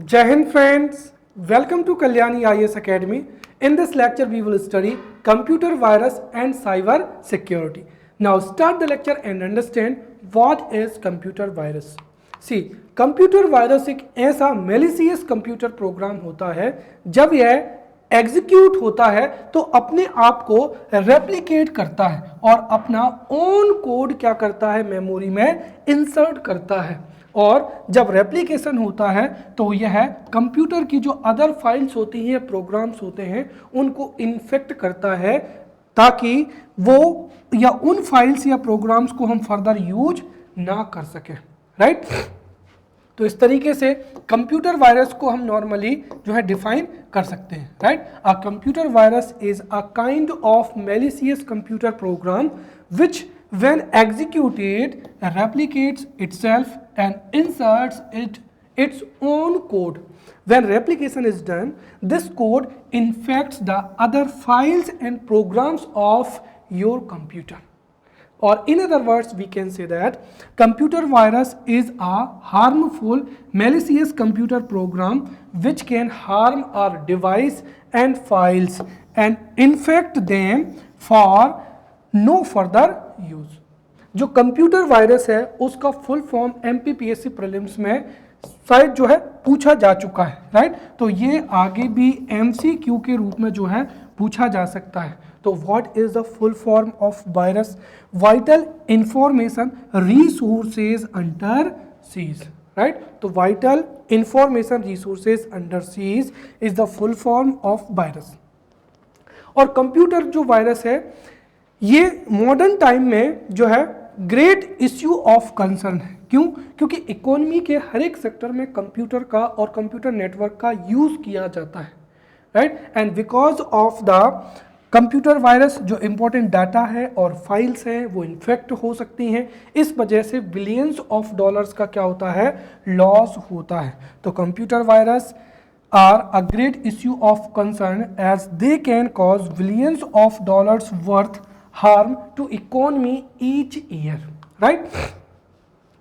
Jai Hind friends, welcome to Kalyani IAS Academy. In this lecture we will study computer virus and cyber security. Now start the lecture and understand what is computer virus. See, computer virus एक ऐसा malicious computer program होता है जब यह execute होता है तो अपने आप को रेप्लिकेट करता है और अपना ओन कोड क्या करता है मेमोरी में इंसर्ट करता है। और जब रेप्लिकेशन होता है तो यह कंप्यूटर की जो अदर फाइल्स होती हैं प्रोग्राम्स होते हैं उनको इन्फेक्ट करता है ताकि वो या उन फाइल्स या प्रोग्राम्स को हम फर्दर यूज ना कर सकें, राइट। तो इस तरीके से कंप्यूटर वायरस को हम नॉर्मली जो है डिफाइन कर सकते हैं, right. A computer virus is a kind of malicious computer program which when executed replicates itself and inserts its own code. When replication is done, this code infects the other files and programs of your computer. Or in other words, we can say that computer virus is a harmful malicious computer program which can harm our device and files and infect them for no further use. जो computer virus है उसका full form MPPSC prelims में शायद जो है पूछा जा चुका है, राइट। तो ये आगे भी एमसीक्यू के रूप में जो है पूछा जा सकता है। तो what is the full form of virus? Vital information resources under siege, right. तो vital information resources under siege is the full form of virus. और कंप्यूटर जो वायरस है ये मॉडर्न टाइम में जो है ग्रेट इश्यू ऑफ कंसर्न है। क्यों? क्योंकि इकोनॉमी के हर एक सेक्टर में कंप्यूटर का और कंप्यूटर नेटवर्क का यूज किया जाता है, right. And because of the computer virus जो इंपॉर्टेंट डाटा है और फाइल्स हैं वो इन्फेक्ट हो सकती हैं। इस वजह से बिलियंस ऑफ डॉलर्स का क्या होता है, लॉस होता है। तो computer virus are a great issue of concern as they can cause billions of dollars worth harm to economy each year, right?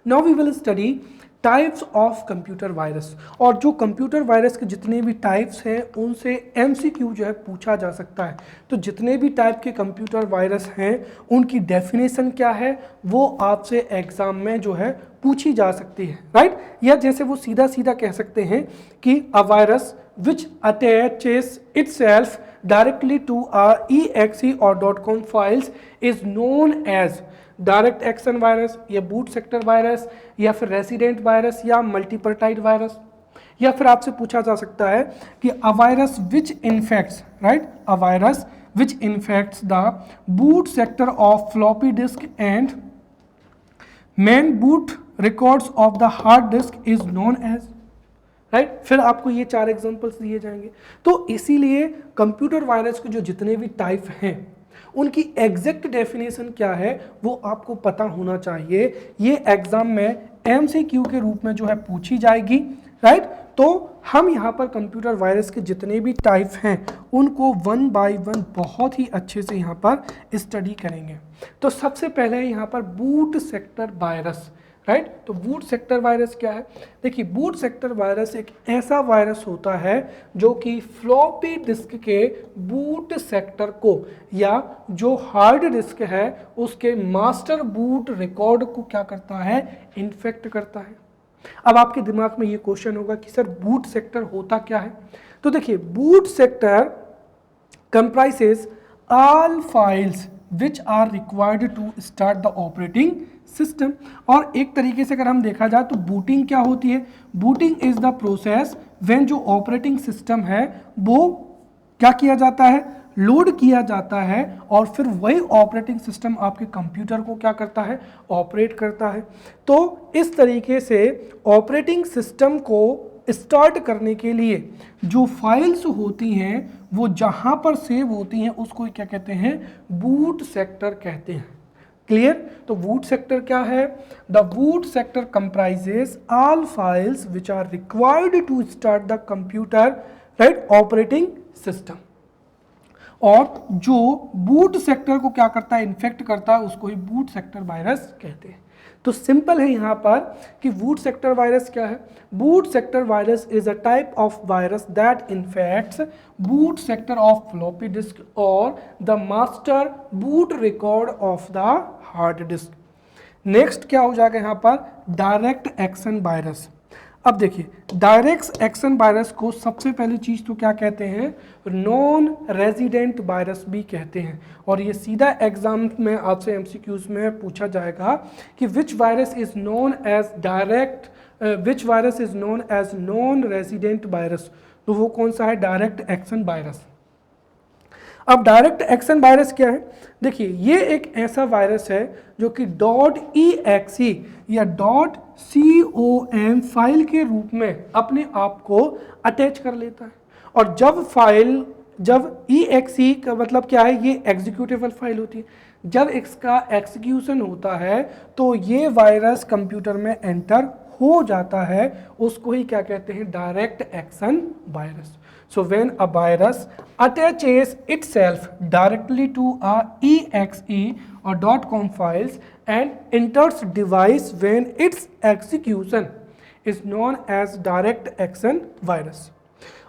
Now we will study types of computer virus. और जो computer virus के जितने भी types हैं उनसे MCQ जो है पूछा जा सकता है। तो जितने भी टाइप के कंप्यूटर वायरस हैं उनकी डेफिनेशन क्या है वो आपसे एग्जाम में जो है पूछी जा सकती है, राइट। या जैसे वो सीधा सीधा कह सकते हैं कि a virus which attaches itself directly to exe or .com files is known as direct action virus या बूट सेक्टर वायरस या फिर रेसिडेंट वायरस या मल्टीपर्टाइड वायरस। या फिर आपसे पूछा जा सकता है कि a virus which infects, right, a virus which infects the boot sector of floppy disk and main boot records of the hard disk is known as, right. फिर आपको ये 4 एग्जांपल्स दिए जाएंगे। तो इसीलिए कंप्यूटर वायरस के जो जितने भी टाइप हैं उनकी एग्जैक्ट डेफिनेशन क्या है वो आपको पता होना चाहिए। ये एग्जाम में एमसीक्यू के रूप में जो है पूछी जाएगी, राइट। तो हम यहाँ पर कंप्यूटर वायरस के जितने भी टाइप हैं उनको 1 बाय 1 बहुत ही अच्छे से यहाँ पर स्टडी करेंगे। तो सबसे पहले यहाँ पर बूट सेक्टर वायरस, राइट। तो बूट सेक्टर वायरस क्या है? देखिए, बूट सेक्टर वायरस एक ऐसा वायरस होता है जो कि फ्लॉपी डिस्क के बूट सेक्टर को या जो हार्ड डिस्क है उसके मास्टर बूट रिकॉर्ड को क्या करता है, इन्फेक्ट करता है। अब आपके दिमाग में ये क्वेश्चन होगा कि सर बूट सेक्टर होता क्या है? तो देखिए, boot sector comprises all files which are required to start the operating system. और एक तरीके से अगर हम देखा जाए तो बूटिंग क्या होती है? Booting is the process when जो ऑपरेटिंग सिस्टम है वो क्या किया जाता है, लोड किया जाता है और फिर वही ऑपरेटिंग सिस्टम आपके कंप्यूटर को क्या करता है, ऑपरेट करता है। तो इस तरीके से ऑपरेटिंग सिस्टम को स्टार्ट करने के लिए जो फाइल्स होती हैं वो जहां पर सेव होती हैं उसको क्या कहते हैं, बूट सेक्टर कहते हैं। क्लियर? तो बूट सेक्टर क्या है? The boot sector comprises all files which are required to start the computer, right, operating system. और जो बूट सेक्टर को क्या करता है, इन्फेक्ट करता है, उसको ही बूट सेक्टर वायरस कहते हैं। तो सिंपल है यहाँ पर कि बूट सेक्टर वायरस क्या है। Boot sector virus is a type of virus that infects boot sector of floppy disk और the master boot record of the hard disk. Next क्या हो जाएगा यहाँ पर, डायरेक्ट एक्शन वायरस। अब देखिए डायरेक्ट एक्शन वायरस को सबसे पहली चीज तो क्या कहते हैं, नॉन रेजिडेंट वायरस भी कहते हैं। और ये सीधा एग्जाम में आपसे एमसीक्यूज में पूछा जाएगा कि which virus is known as direct, which virus is known as non resident virus, तो वो कौन सा है, डायरेक्ट एक्शन वायरस। अब डायरेक्ट एक्शन वायरस क्या है, देखिए ये एक ऐसा वायरस है जो कि .exe या .com फाइल के रूप में अपने आप को अटैच कर लेता है। और जब exe का मतलब क्या है, ये एग्जीक्यूटेबल फाइल होती है। जब इसका एग्जीक्यूशन होता है तो ये वायरस कंप्यूटर में एंटर हो जाता है, उसको ही क्या कहते हैं, direct action virus. So when a virus attaches itself directly to a .exe or .com files and enters device when its execution is known as direct action virus,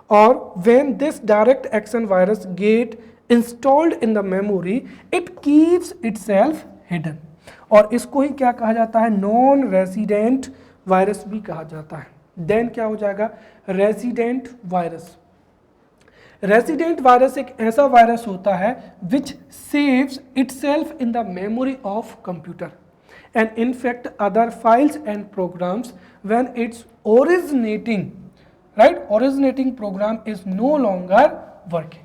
or when this direct action virus get installed in the memory, it keeps itself hidden. और इसको ही क्या कहा जाता है, non resident virus भी कहा जाता है। देन क्या हो जाएगा, रेजिडेंट वायरस। रेजिडेंट वायरस एक ऐसा वायरस होता है which saves itself in the memory of computer and infect other files and programs when its originating program is no longer working,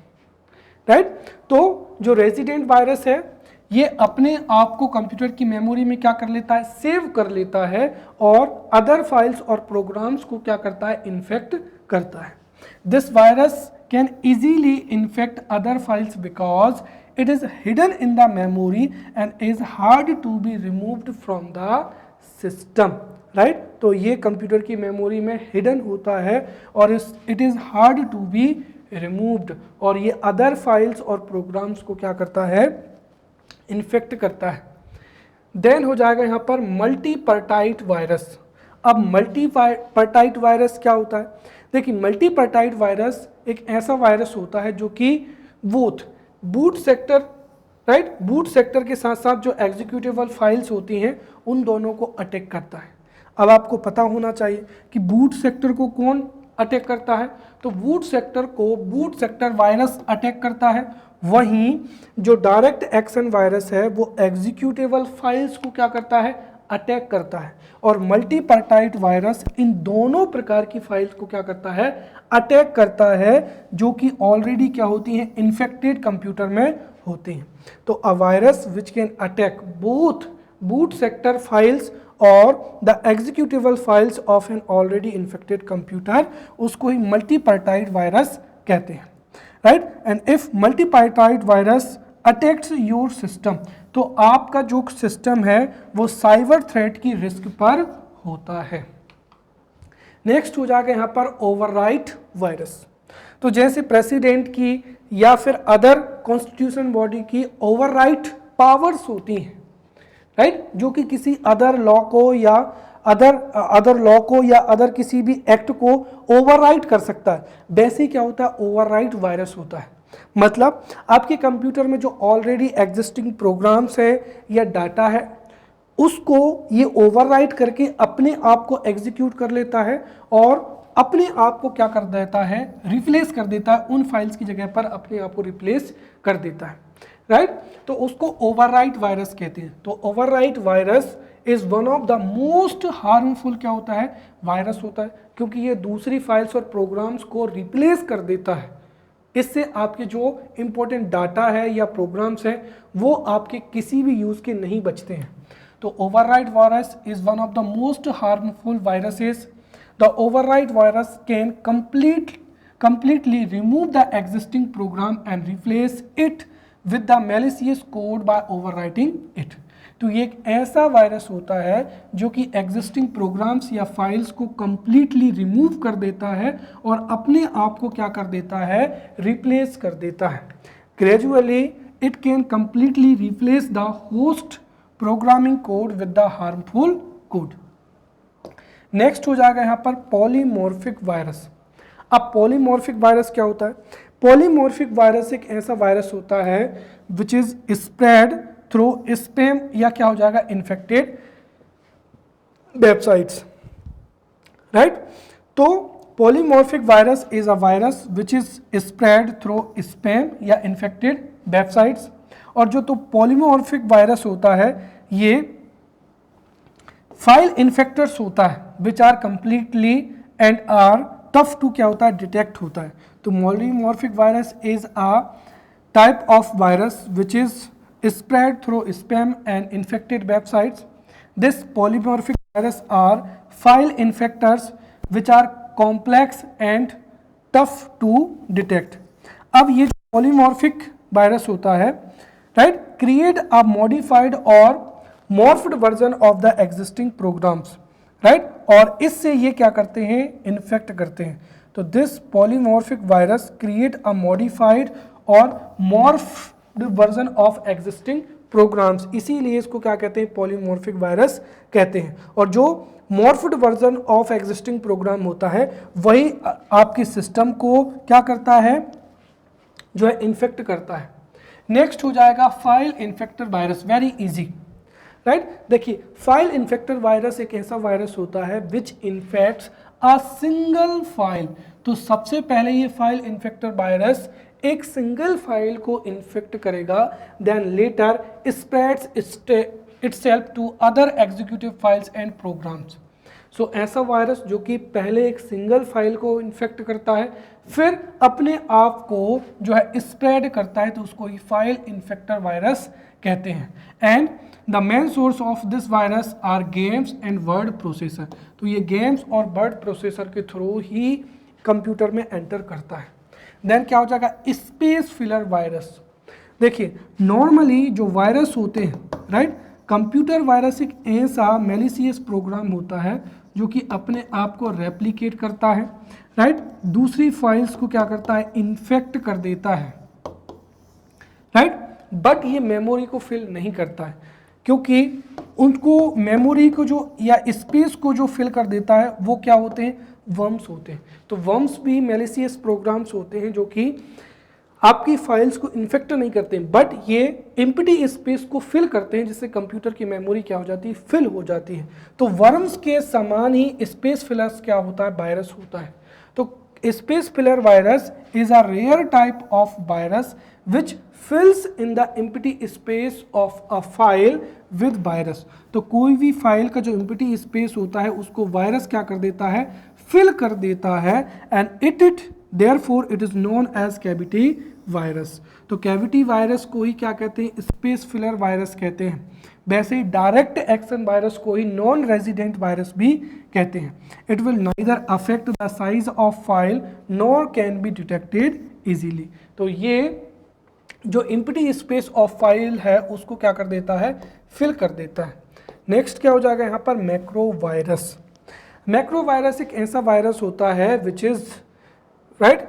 right. तो जो रेजिडेंट वायरस है ये अपने आप को कंप्यूटर की मेमोरी में क्या कर लेता है, सेव कर लेता है और अदर फाइल्स और प्रोग्राम्स को क्या करता है, इन्फेक्ट करता है। This virus can easily infect other files because it is hidden in the memory and is hard to be removed from the system, right? तो ये कंप्यूटर की मेमोरी में हिडन होता है और it is hard to be removed, और ये other files और प्रोग्राम्स को क्या करता है, इन्फेक्ट करता है। देन हो जाएगा यहाँ पर मल्टीपर्टाइट वायरस। अब मल्टीपर्टाइट वायरस क्या होता है, देखिए मल्टीपर्टाइट वायरस एक ऐसा वायरस होता है जो कि boot sector, right, boot sector के साथ साथ जो एग्जीक्यूटेबल फाइल्स होती हैं उन दोनों को अटैक करता है। अब आपको पता होना चाहिए कि बूट सेक्टर को कौन अटैक करता है, तो बूट सेक्टर को बूट सेक्टर वायरस अटैक करता है। वहीं जो डायरेक्ट एक्शन वायरस है वो एग्जीक्यूटेबल फाइल्स को क्या करता है, अटैक करता है। और मल्टीपर्टाइट वायरस इन दोनों प्रकार की फाइल्स को क्या करता है, अटैक करता है, जो कि ऑलरेडी क्या होती हैं, इन्फेक्टेड कंप्यूटर में होती हैं। तो a virus which can attack both boot sector files और the executable files of an already infected computer, उसको ही मल्टीपर्टाइट वायरस कहते हैं, right. And if multipartite virus attacks your system, तो आपका जो सिस्टम है वो साइबर थ्रेट की रिस्क पर होता है। नेक्स्ट हो जाएगा यहाँ पर ओवरराइट वायरस। तो जैसे प्रेसिडेंट की या फिर अदर कॉन्स्टिट्यूशन बॉडी की ओवरराइट पावर्स होती हैं, राइट, जो कि किसी अदर लॉ को या अदर किसी भी एक्ट को ओवरराइट कर सकता है, वैसे क्या होता है, ओवरराइट वायरस होता है। मतलब आपके कंप्यूटर में जो ऑलरेडी एग्जिस्टिंग प्रोग्राम्स है या डाटा है उसको ये ओवरराइट करके अपने आप को एग्जीक्यूट कर लेता है और अपने आप को क्या कर देता है, रिप्लेस कर देता है, उन फाइल्स की जगह पर अपने आप को रिप्लेस कर देता है, राइट। तो उसको ओवरराइट वायरस कहते हैं। तो overwrite virus is one of the most harmful क्या होता है, वायरस होता है, क्योंकि ये दूसरी फाइल्स और प्रोग्राम्स को रिप्लेस कर देता है। इससे आपके जो इंपॉर्टेंट डाटा है या प्रोग्राम्स हैं वो आपके किसी भी यूज के नहीं बचते हैं। तो overwrite virus is one of the most harmful viruses. The overwrite virus can completely remove the existing program and replace it with the malicious code by overwriting it। तो ये एक ऐसा वायरस होता है जो कि एग्जिस्टिंग प्रोग्राम्स या files को कंप्लीटली रिमूव कर देता है और अपने आप को क्या कर देता है, रिप्लेस कर देता है। Gradually it can completely replace the host programming code with the harmful good. Next हो जाएगा यहाँ पर पॉलीमॉर्फिक वायरस। अब पॉलीमॉर्फिक वायरस क्या होता है? पॉलीमॉर्फिक वायरस एक ऐसा वायरस होता है which is spread through spam या क्या हो जाएगा इन्फेक्टेड वेबसाइट्स, राइट। तो polymorphic virus is a virus which is spread through spam या इन्फेक्टेड वेबसाइट्स। और जो तो पॉलीमॉर्फिक वायरस होता है ये फाइल इन्फेक्टर्स होता है which are completely and are tough to क्या होता है डिटेक्ट होता है। तो polymorphic virus is a type of virus which is spread through spam and infected websites. This polymorphic virus are file infectors which are complex and tough to detect. अब ये polymorphic virus होता है, right, create a modified or morphed version of the existing programs, right, और इससे ये क्या करते हैं इन्फेक्ट करते हैं। तो this polymorphic virus create a modified or morphed version of existing programs, इसीलिए इसको क्या कहते हैं पॉलीमॉर्फिक वायरस कहते हैं। और जो morphed version of existing program होता है वही आपके सिस्टम को क्या करता है जो है इन्फेक्ट करता है। नेक्स्ट हो जाएगा file infector virus, very easy, right. देखिए फाइल इन्फेक्टर वायरस एक ऐसा वायरस होता है which infects a single file. तो सबसे पहले ये फाइल इन्फेक्टर वायरस एक सिंगल फाइल को इन्फेक्ट करेगा, then later spreads itself to other executive files and programs. So ऐसा वायरस जो कि पहले एक सिंगल फाइल को इन्फेक्ट करता है फिर अपने आप को जो है स्प्रेड करता है, तो उसको ही फाइल इन्फेक्टर वायरस कहते हैं। And the main source of this virus are games and word processor. तो ये गेम्स और वर्ड प्रोसेसर के थ्रू ही कंप्यूटर में एंटर करता है। देन क्या हो जाएगा स्पेस फिलर वायरस। देखिए नॉर्मली जो वायरस होते हैं, राइट, कंप्यूटर वायरस एक ऐसा मैलिशियस प्रोग्राम होता है जो कि अपने आप को रेप्लिकेट करता है, राइट, दूसरी फाइल्स को क्या करता है इन्फेक्ट कर देता है, राइट, बट ये मेमोरी को फिल नहीं करता है क्योंकि उनको मेमोरी को जो या स्पेस को जो फिल कर देता है वो क्या होते हैं वर्म्स होते हैं। तो वर्म्स भी मैलिशियस प्रोग्राम्स होते हैं जो कि आपकी फाइल्स को इन्फेक्ट नहीं करते हैं बट ये एम्प्टी स्पेस को फिल करते हैं जिससे कंप्यूटर की मेमोरी क्या हो जाती है फिल हो जाती है। तो वर्म्स के समान ही स्पेस फिलर्स क्या होता है वायरस होता है। तो space filler virus is a rare type of virus which fills in the empty space of a file with virus. तो कोई भी फाइल का जो एम्प्टी स्पेस होता है उसको वायरस क्या कर देता है फिल कर देता है and it therefore it is known as cavity virus. तो कैविटी वायरस को ही क्या कहते हैं स्पेस फिलर वायरस कहते हैं। वैसे ही डायरेक्ट एक्शन वायरस को ही नॉन रेजिडेंट वायरस भी कहते हैं। It will neither affect the size of file nor can be detected easily. तो ये जो एम्प्टी स्पेस ऑफ फाइल है उसको क्या कर देता है फिल कर देता है। नेक्स्ट क्या हो जाएगा यहाँ पर मैक्रो वायरस। मैक्रो वायरस एक ऐसा वायरस होता है which is right,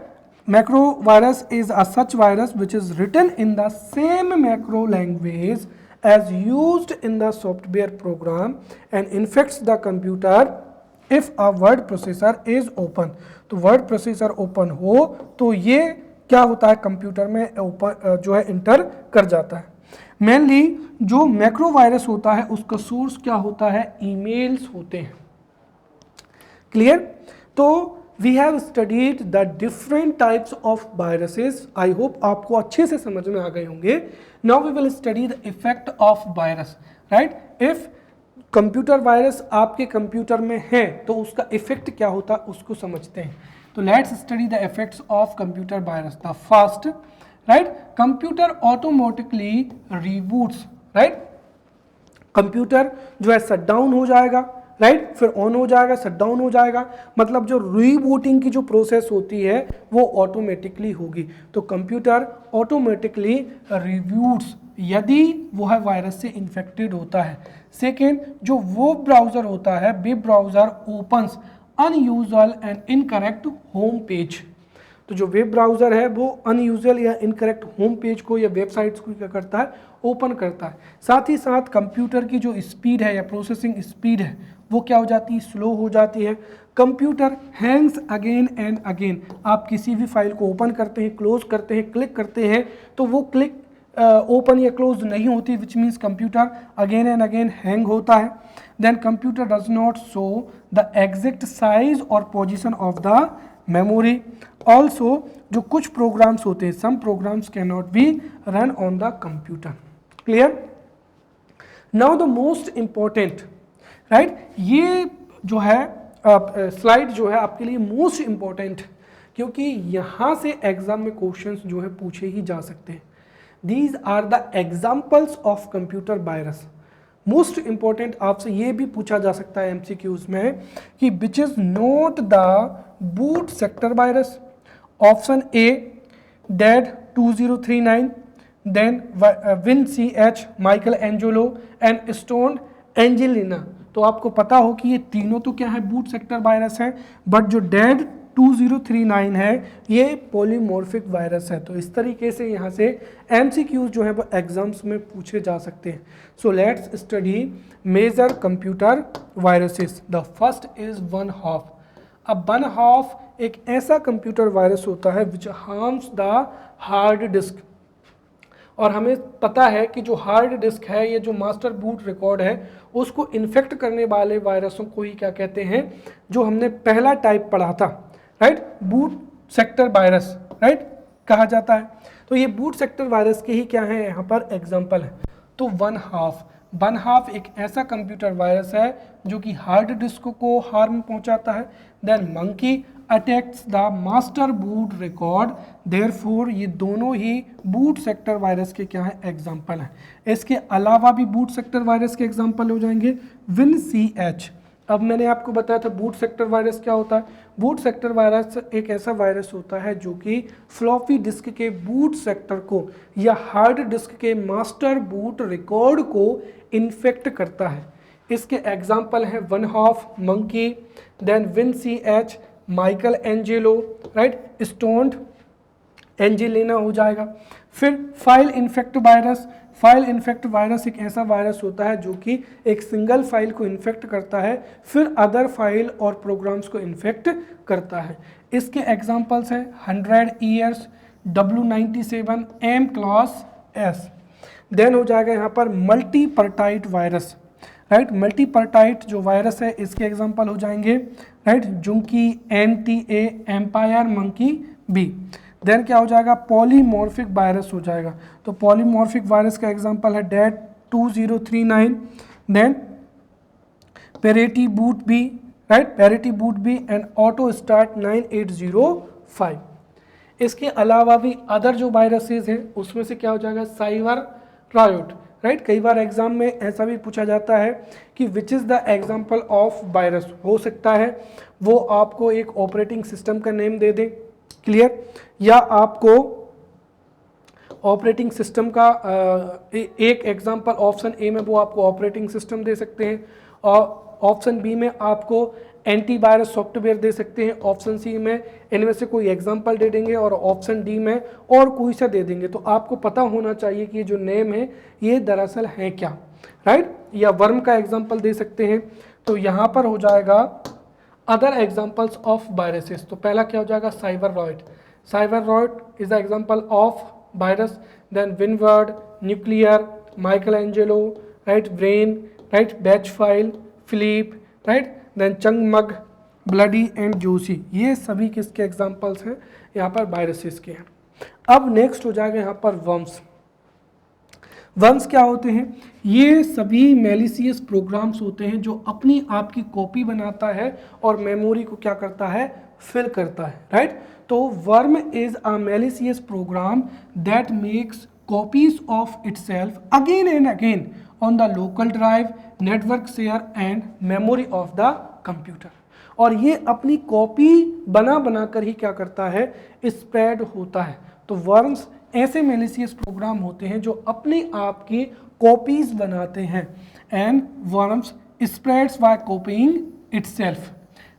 macro virus is a such virus which is written in the same macro language as used in the software program and infects the computer if a word processor is open। तो word processor open हो तो ये क्या होता है computer में open जो है इंटर कर जाता है। मेनली जो मैक्रो वायरस होता है उसका सोर्स क्या होता है ईमेल्स होते हैं। क्लियर। तो we have studied the different types of viruses. I hope आपको अच्छे से समझ में आ गए होंगे। Now we will study the effect of virus, right. If computer virus आपके कंप्यूटर में है तो उसका इफेक्ट क्या होता है उसको समझते हैं। तो let's study the effects of computer virus. The first, right, computer automatically reboots, right, computer जो है शट डाउन हो जाएगा, राइट, फिर ऑन हो जाएगा, शट डाउन हो जाएगा, मतलब जो रीबूटिंग की जो प्रोसेस होती है वो ऑटोमेटिकली होगी। तो कंप्यूटर ऑटोमेटिकली रिबूट्स यदि वो है वायरस से इन्फेक्टेड होता है। सेकेंड, जो वेब ब्राउजर होता है, web browser opens unusual and incorrect home page. तो जो वेब ब्राउज़र है वो अनयूजुअल या इनकरेक्ट होम पेज को या वेबसाइट्स को क्या करता है, ओपन करता है। साथ ही साथ कंप्यूटर की जो स्पीड है या प्रोसेसिंग स्पीड है वो क्या हो जाती है, स्लो हो जाती है। Computer Hanks again and again, आप किसी भी फाइल को ओपन करते हैं, क्लोज करते हैं, क्लिक करते हैं तो वो क्लिक ओपन या क्लोज नहीं होती, which means computer again and again hang होता है। Then computer does not show the exact size और position of the memory. Also जो कुछ प्रोग्राम्स होते हैं, some programs can not be run on the computer. Clear? Now the most important, right, ये जो है स्लाइड जो है आपके लिए मोस्ट इंपॉर्टेंट, क्योंकि यहाँ से एग्जाम में क्वेश्चंस जो है पूछे ही जा सकते हैं। These are the examples of computer virus. Most important आपसे ये भी पूछा जा सकता है एमसीक्यूज में कि which is not the boot sector virus. Option A dead 2039, then WinCH, Michelangelo and Stone Angelina. तो आपको पता हो कि ये तीनों तो क्या है, बूट सेक्टर वायरस है, बट जो डेड 2039 है ये पॉलीमॉर्फिक वायरस है। तो इस तरीके से यहाँ से एमसीक्यूज जो है वो एग्जाम्स में पूछे जा सकते हैं। So let's study major computer viruses. The first is one half. अब वन हाफ एक ऐसा कंप्यूटर वायरस होता है which harms the hard disk. और हमें पता है कि जो हार्ड डिस्क है, ये जो मास्टर बूट रिकॉर्ड है, उसको इन्फेक्ट करने वाले वायरसों को ही क्या कहते हैं, जो हमने पहला टाइप पढ़ा था, right, boot sector virus, right, कहा जाता है। तो ये बूट सेक्टर वायरस के ही क्या है यहाँ पर एग्जाम्पल है। तो वन हाफ एक ऐसा कंप्यूटर वायरस है जो कि हार्ड डिस्क को हार्म पहुंचाता है। Then monkey attacks the master boot record, therefore ये दोनों ही बूट सेक्टर वायरस के क्या है एग्जाम्पल हैं। इसके अलावा भी बूट सेक्टर वायरस के एग्जाम्पल हो जाएंगे WinCH। अब मैंने आपको बताया था बूट सेक्टर वायरस क्या होता है। बूट सेक्टर वायरस एक ऐसा वायरस होता है जो कि फ्लॉपी डिस्क के बूट सेक्टर को या हार्ड डिस्क के मास्टर बूट रिकॉर्ड को इन्फेक्ट करता है। इसके एग्जाम्पल हैं one half, monkey, then WinCH, Michelangelo, right, Stone Angelina हो जाएगा। फिर file infect virus. File infect virus एक ऐसा वायरस होता है जो कि एक सिंगल फाइल को इन्फेक्ट करता है, फिर अदर फाइल और प्रोग्राम्स को इन्फेक्ट करता है। इसके एग्जाम्पल्स हैं 100 ईयर्स, W97, M-class-S। देन हो जाएगा यहाँ पर मल्टीपर्टाइट वायरस, राइट, मल्टीपर्टाइट जो वायरस है इसके एग्जांपल हो जाएंगे, right, junkie, NTA, empire, monkey B. Then क्या हो जाएगा, पॉलीमॉर्फिक वायरस हो जाएगा। तो पॉलीमॉर्फिक वायरस का एग्जांपल है dead 2039, then parity boot B, right, parity boot B and auto start 9805। इसके अलावा भी अदर जो वायरसेस हैं उसमें से क्या हो जाएगा, साइबर ट्रायोट, राइट। कई बार एग्जाम में ऐसा भी पूछा जाता है कि which is the example of virus. हो सकता है वो आपको एक ऑपरेटिंग सिस्टम का नेम दे दें, क्लियर, या आपको ऑपरेटिंग सिस्टम का एक एग्जाम्पल ऑप्शन ए में वो आपको ऑपरेटिंग सिस्टम दे सकते हैं, और ऑप्शन बी में आपको एंटीवायरस सॉफ्टवेयर दे सकते हैं, ऑप्शन सी में इनमें से कोई एग्जाम्पल दे देंगे, और ऑप्शन डी में और कोई सा दे देंगे। तो आपको पता होना चाहिए कि ये जो नेम है ये दरअसल है क्या, राइट। या वर्म का एग्जाम्पल दे सकते हैं। तो यहाँ पर हो जाएगा अदर एग्जाम्पल्स ऑफ वायरसेस। तो पहला क्या हो जाएगा, cyberoid. Cyberoid is the example of virus. Then Winword, nuclear, Michelangelo, right, brain, right, batch file, Philip, right, then चंगमग, ब्लडी एंड जोशी। ये सभी किसके एग्जाम्पल्स हैं यहाँ पर, वायरसेस के हैं। अब नेक्स्ट हो जाएगा यहाँ पर वर्म्स। वर्म्स क्या होते हैं, ये सभी मैलिशियस प्रोग्राम्स होते हैं जो अपनी आप की कॉपी बनाता है और मेमोरी को क्या करता है, फिल करता है, राइट। तो worm is a malicious program that makes copies of itself again and again on the local drive, network share and memory of the computer. और ये अपनी कॉपी बना बना कर ही क्या करता है, स्प्रेड होता है। तो वर्म्स ऐसे मैलिशियस प्रोग्राम होते हैं जो अपने आप की कॉपीज बनाते हैं। And worms spreads by copying itself,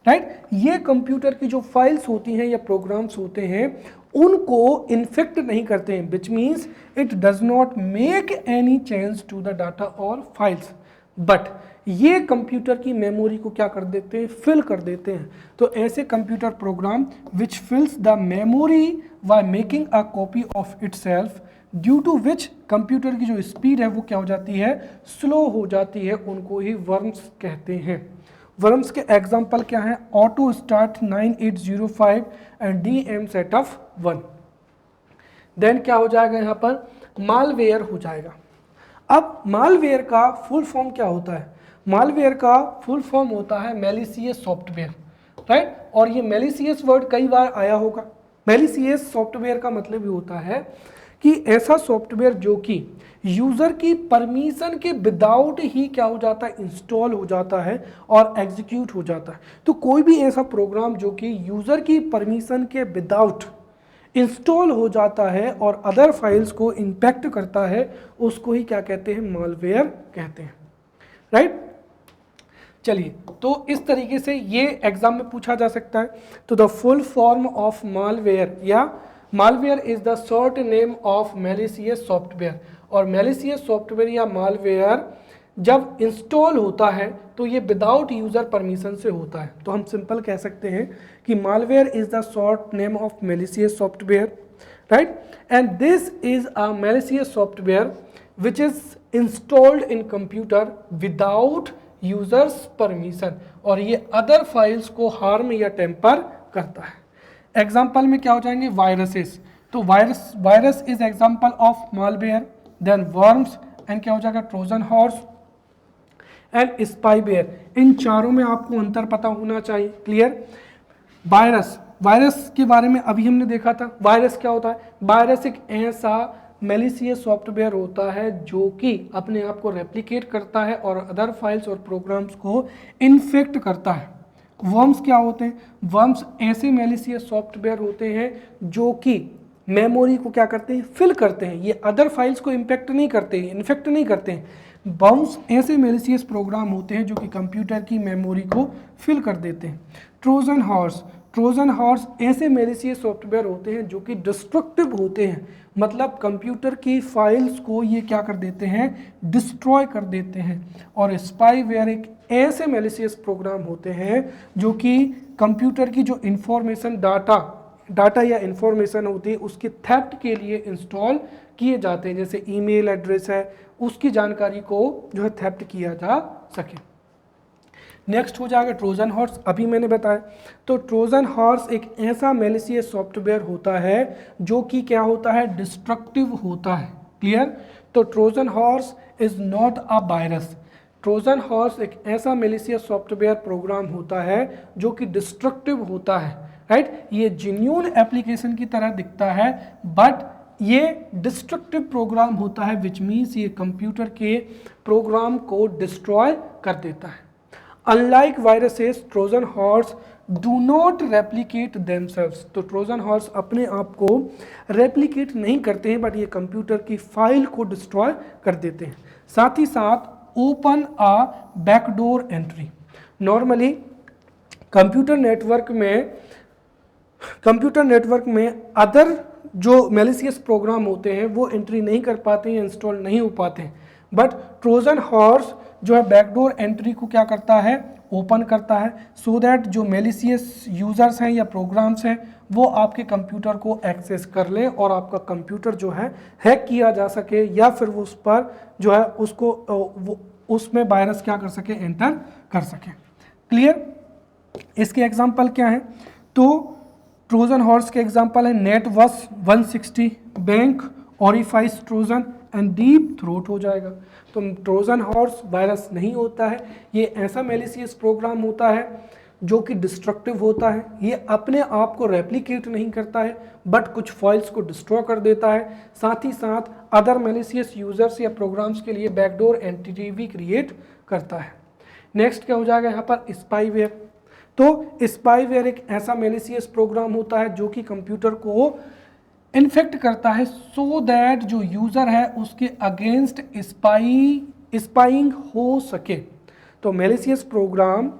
right. ये कंप्यूटर की जो फाइल्स होती हैं या प्रोग्राम्स होते हैं उनको इन्फेक्ट नहीं करते हैं, which means it does not make any change to the data और फाइल्स, बट ये कंप्यूटर की मेमोरी को क्या कर देते हैं, फिल कर देते हैं। तो ऐसे computer program which fills the memory by making a copy of itself, due to which computer की जो स्पीड है वो क्या हो जाती है, स्लो हो जाती है, उनको ही वर्म्स कहते हैं। वर्म्स के एग्जाम्पल क्या हैं, auto start 9805 and DM setup 1। Then क्या हो जाएगा, यहाँ पर मालवेयर हो जाएगा। अब मालवेयर का फुल फॉर्म क्या होता है, मालवेयर का फुल फॉर्म होता है मैलिशियस सॉफ्टवेयर, राइट। और ये मैलिशियस वर्ड कई बार आया होगा। मैलिशियस सॉफ्टवेयर का मतलब ये होता है कि ऐसा सॉफ्टवेयर जो कि यूजर की परमिशन के विदाउट ही क्या हो जाता है, इंस्टॉल हो जाता है और एग्जीक्यूट हो जाता है। तो कोई भी ऐसा प्रोग्राम जो कि यूजर की परमिशन के विदाउट इंस्टॉल हो जाता है और अदर फाइल्स को इंपैक्ट करता है, उसको ही क्या कहते हैं, मालवेयर कहते हैं, राइट। चलिए, तो इस तरीके से ये एग्जाम में पूछा जा सकता है। तो the full form of malware या malware is the short name of malicious software. और मैलिशियस सॉफ्टवेयर या मालवेयर जब इंस्टॉल होता है तो ये विदाउट यूजर परमिशन से होता है। तो हम सिंपल कह सकते हैं कि malware is the short name of malicious software, right. And this is a malicious software which is installed in computer without users permission, और ये अदर फाइल्स को हार्म या टेम्पर करता है। एग्जाम्पल में क्या हो जाएंगे, वायरसेस। तो virus is example of malware. Then worms and क्या हो जाएगा, ट्रोजन हॉर्स एंड स्पाईवेयर। इन चारों में आपको अंतर पता होना चाहिए, क्लियर। वायरस के बारे में अभी हमने देखा था। वायरस क्या होता है, वायरस एक ऐसा मैलिशियस सॉफ्टवेयर होता है जो कि अपने आप को रेप्लिकेट करता है और अदर फाइल्स और प्रोग्राम्स को इन्फेक्ट करता है। वर्म्स क्या होते हैं, वर्म्स ऐसे मैलिशियस सॉफ्टवेयर होते हैं जो कि मेमोरी को क्या करते हैं, फिल करते हैं। ये अदर फाइल्स को इम्पैक्ट नहीं करते, इन्फेक्ट नहीं करते हैं। वर्म्स ऐसे मैलिशियस प्रोग्राम होते हैं जो कि कंप्यूटर की मेमोरी को फिल कर देते हैं। ट्रोजन हॉर्स ऐसे मैलिशियस सॉफ्टवेयर होते हैं जो कि डिस्ट्रक्टिव होते हैं, मतलब कंप्यूटर की फाइल्स को ये क्या कर देते हैं, डिस्ट्रॉय कर देते हैं। और स्पाईवेयर एक ऐसे मैलिशियस प्रोग्राम होते हैं जो कि कंप्यूटर की जो इंफॉर्मेशन डाटा या इंफॉर्मेशन होती है उसकी थेफ्ट के लिए इंस्टॉल किए जाते हैं। जैसे ईमेल एड्रेस है, उसकी जानकारी को जो है थेफ्ट किया जा सके। नेक्स्ट हो जाएगा ट्रोजन हॉर्स, अभी मैंने बताया। तो ट्रोजन हॉर्स एक ऐसा मैलिशियस सॉफ्टवेयर होता है जो कि क्या होता है, डिस्ट्रक्टिव होता है, क्लियर। तो Trojan horse is not a virus. Trojan horse एक ऐसा मैलिशियस सॉफ्टवेयर प्रोग्राम होता है जो कि डिस्ट्रक्टिव होता है, राइट। ये जेन्युइन एप्लीकेशन की तरह दिखता है बट ये डिस्ट्रक्टिव प्रोग्राम होता है, विच मीन्स ये कंप्यूटर के प्रोग्राम को डिस्ट्रॉय कर देता है। Unlike viruses, Trojan horse do not replicate themselves. तो ट्रोजन हॉर्स अपने आप को रेप्लिकेट नहीं करते हैं बट ये कंप्यूटर की फाइल को डिस्ट्रॉय कर देते हैं। साथ ही साथ open a backdoor entry. Normally computer network में अदर जो मैलिशियस प्रोग्राम होते हैं वो एंट्री नहीं कर पाते हैं, इंस्टॉल नहीं हो पाते हैं, बट ट्रोजन हॉर्स जो है बैकडोर एंट्री को क्या करता है, ओपन करता है, सो दैट जो मैलिशियस यूजर्स हैं या प्रोग्राम्स हैं वो आपके कंप्यूटर को एक्सेस कर लें और आपका कंप्यूटर जो है हैक किया जा सके, या फिर वो उस पर जो है उसको उसमें वायरस क्या कर सके, एंटर कर सके, क्लियर। इसके एग्जाम्पल क्या हैं, तो ट्रोजन हॉर्स के एग्जाम्पल है नेटवस 160, bank orifice Trojan and deep throat हो जाएगा। तो ट्रोजन हॉर्स वायरस नहीं होता है, ये ऐसा मैलिशियस प्रोग्राम होता है जो कि डिस्ट्रक्टिव होता है। ये अपने आप को रेप्लिकेट नहीं करता है बट कुछ फाइल्स को डिस्ट्रॉय कर देता है। साथ ही साथ अदर मैलिशियस यूजर्स या प्रोग्राम्स के लिए बैकडोर एंटिटी भी क्रिएट करता है। नेक्स्ट क्या हो जाएगा यहाँ पर, स्पाईवेयर। तो स्पाईवेयर एक ऐसा मैलिशियस प्रोग्राम होता है जो कि कंप्यूटर को इन्फेक्ट करता है सो दैट जो यूज़र है उसके अगेंस्ट स्पाइंग हो सके। तो malicious program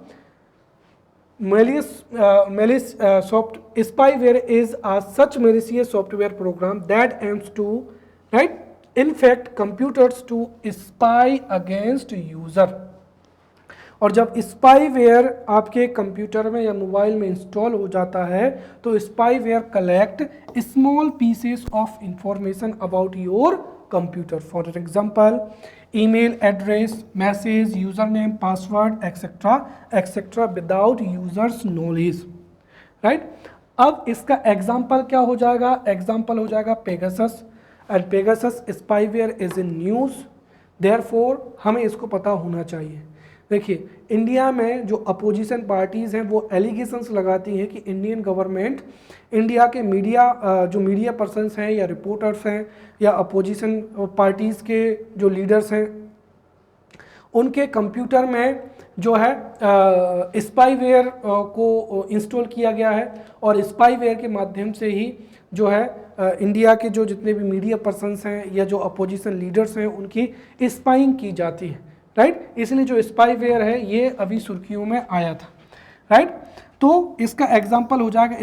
spyware is a such malicious software program that aims to, right, infect computers to spy against user. और जब स्पाईवेयर आपके कंप्यूटर में या मोबाइल में इंस्टॉल हो जाता है तो spyware collect small pieces of information about your computer, for example email address, message, user name, password etcetera etcetera without users knowledge, right. अब इसका एग्जाम्पल क्या हो जाएगा? एग्जाम्पल हो जाएगा Pegasus, and Pegasus spyware is in news, therefore हमें इसको पता होना चाहिए। देखिए, इंडिया में जो अपोजिशन पार्टीज़ हैं वो एलिगेशंस लगाती हैं कि इंडियन गवर्नमेंट इंडिया के जो मीडिया पर्सनस हैं या रिपोर्टर्स हैं या अपोजिशन पार्टीज़ के जो लीडर्स हैं उनके कंप्यूटर में जो है स्पाईवेयर को इंस्टॉल किया गया है, और स्पाईवेयर के माध्यम से ही जो है इंडिया के जो जितने भी मीडिया पर्सनस हैं या जो अपोजिशन लीडर्स हैं उनकी स्पाइंग की जाती है, राइट। इसलिए जो स्पाईवेयर है ये अभी सुर्खियों में आया था, राइट। तो इसका एग्जांपल हो जाएगा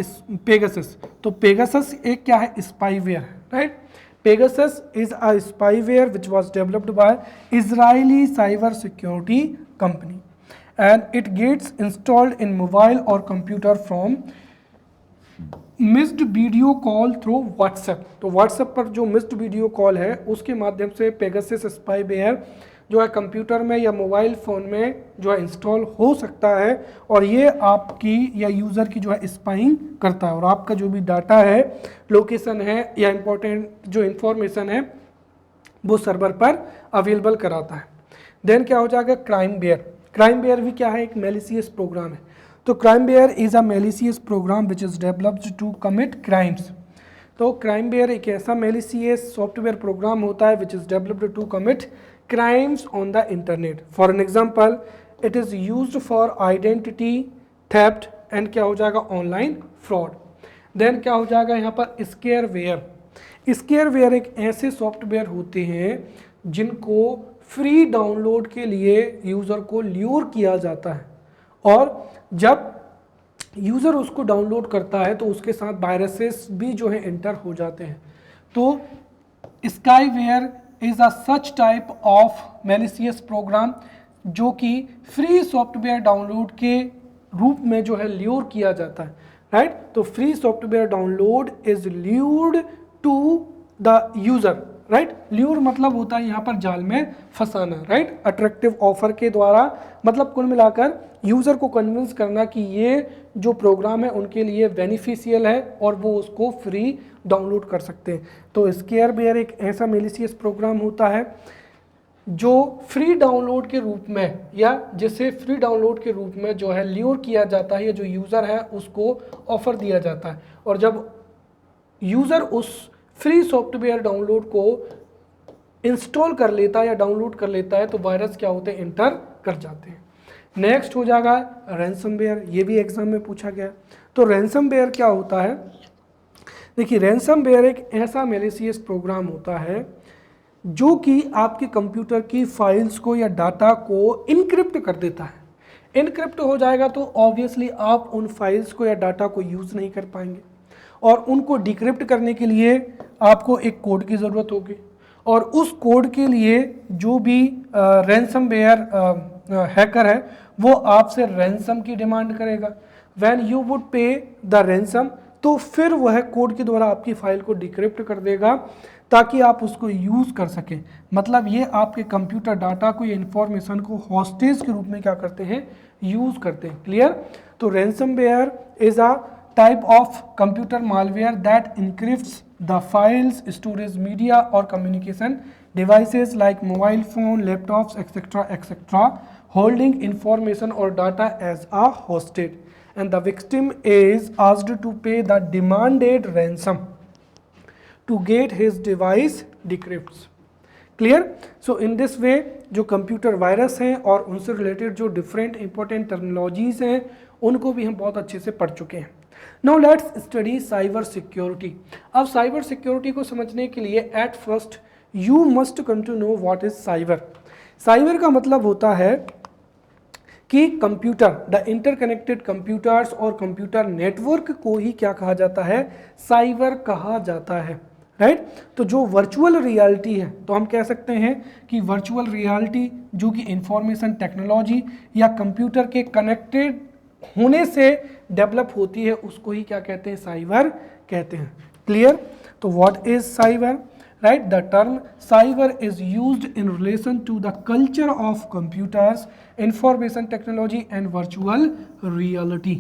पेगासस। तो पेगासस एक क्या है? Spyware, right. Pegasus is a spyware which was developed by Israeli cyber security company and it gets installed in mobile और computer from missed video call through WhatsApp. तो व्हाट्सएप पर जो मिस्ड वीडियो कॉल है उसके माध्यम से Pegasus spyware जो है कंप्यूटर में या मोबाइल फ़ोन में जो है इंस्टॉल हो सकता है, और ये आपकी या यूज़र की जो है स्पाइंग करता है और आपका जो भी डाटा है, लोकेशन है या इम्पोर्टेंट जो इन्फॉर्मेशन है वो सर्वर पर अवेलेबल कराता है। देन क्या हो जाएगा? Crime bear. क्राइम बेयर भी क्या है? एक मेलिशियस प्रोग्राम है। तो crimeware is a malicious program which is developed to commit crimes. तो क्राइम बेयर एक ऐसा मेलिशियस सॉफ्टवेयर प्रोग्राम होता है which is developed to commit crimes on the internet. For an example, it is used for identity theft and क्या हो जाएगा? Online fraud. Then क्या हो जाएगा यहाँ पर? स्केयरवेयर। स्केयरवेयर एक ऐसे सॉफ्टवेयर होते हैं जिनको फ्री डाउनलोड के लिए यूज़र को ल्यूर किया जाता है, और जब यूज़र उसको डाउनलोड करता है तो उसके साथ वायरसेस भी जो है एंटर हो जाते हैं। तो spyware is a such type of malicious program जो कि फ्री सॉफ्टवेयर डाउनलोड के रूप में जो है ल्यूर किया जाता है, राइट। तो free software download is lured to the user, right. Lure मतलब होता है यहाँ पर जाल में फंसाना, राइट। अट्रैक्टिव ऑफर के द्वारा, मतलब कुल मिलाकर यूज़र को कन्विंस करना कि ये जो प्रोग्राम है उनके लिए बेनिफिशियल है और वो उसको फ्री डाउनलोड कर सकते हैं। तो स्केयरवेयर एक ऐसा मेलिशियस प्रोग्राम होता है जो फ्री डाउनलोड के रूप में या जिसे फ्री डाउनलोड के रूप में जो है ल्यूर किया जाता है, या जो यूज़र है उसको ऑफर दिया जाता है, और जब यूज़र उस फ्री सॉफ्टवेयर डाउनलोड को इंस्टॉल कर लेता है या डाउनलोड कर लेता है तो वायरस क्या होते हैं? एंटर कर जाते हैं। नेक्स्ट हो जाएगा रैंसमवेयर। ये भी एग्जाम में पूछा गया। तो रैंसमवेयर क्या होता है? देखिए, रैंसमवेयर एक ऐसा मेलिशियस प्रोग्राम होता है जो कि आपके कंप्यूटर की फाइल्स को या डाटा को इनक्रिप्ट कर देता है। इनक्रिप्ट हो जाएगा तो ऑब्वियसली आप उन फाइल्स को या डाटा को यूज़ नहीं कर पाएंगे, और उनको डिक्रिप्ट करने के लिए आपको एक कोड की ज़रूरत होगी, और उस कोड के लिए जो भी रैंसमवेयर हैकर है वो आपसे रैंसम की डिमांड करेगा। व्हेन यू वुड पे द रैंसम, तो फिर वह कोड के द्वारा आपकी फाइल को डिक्रिप्ट कर देगा ताकि आप उसको यूज़ कर सकें। मतलब ये आपके कंप्यूटर डाटा को या इन्फॉर्मेशन को हॉस्टेज के रूप में क्या करते हैं? यूज़ करते हैं। क्लियर? तो ransomware is a type of computer malware that encrypts the files, storage media or communication devices like mobile phone, laptops, etc., holding information or data as a hostage, and the victim is asked to pay the demanded ransom to get his device decrypts. Clear? So in this वे जो computer virus हैं और उनसे related जो different important terminologies हैं उनको भी हम बहुत अच्छे से पढ़ चुके हैं। Now let's study cyber security. अब साइबर सिक्योरिटी को समझने के लिए at first you must come to know what is cyber. Cyber का मतलब होता है कि कंप्यूटर, द इंटरकनेक्टेड कंप्यूटर्स और कंप्यूटर नेटवर्क को ही क्या कहा जाता है, साइबर कहा जाता है, राइट। तो जो वर्चुअल रियलिटी है, तो हम कह सकते हैं कि वर्चुअल रियलिटी जो कि इंफॉर्मेशन टेक्नोलॉजी या कंप्यूटर के कनेक्टेड होने से डेवलप होती है, उसको ही क्या कहते हैं, साइबर कहते हैं। क्लियर। तो what is cyber, right? The term cyber is used in relation to the culture of computers, information technology and virtual reality,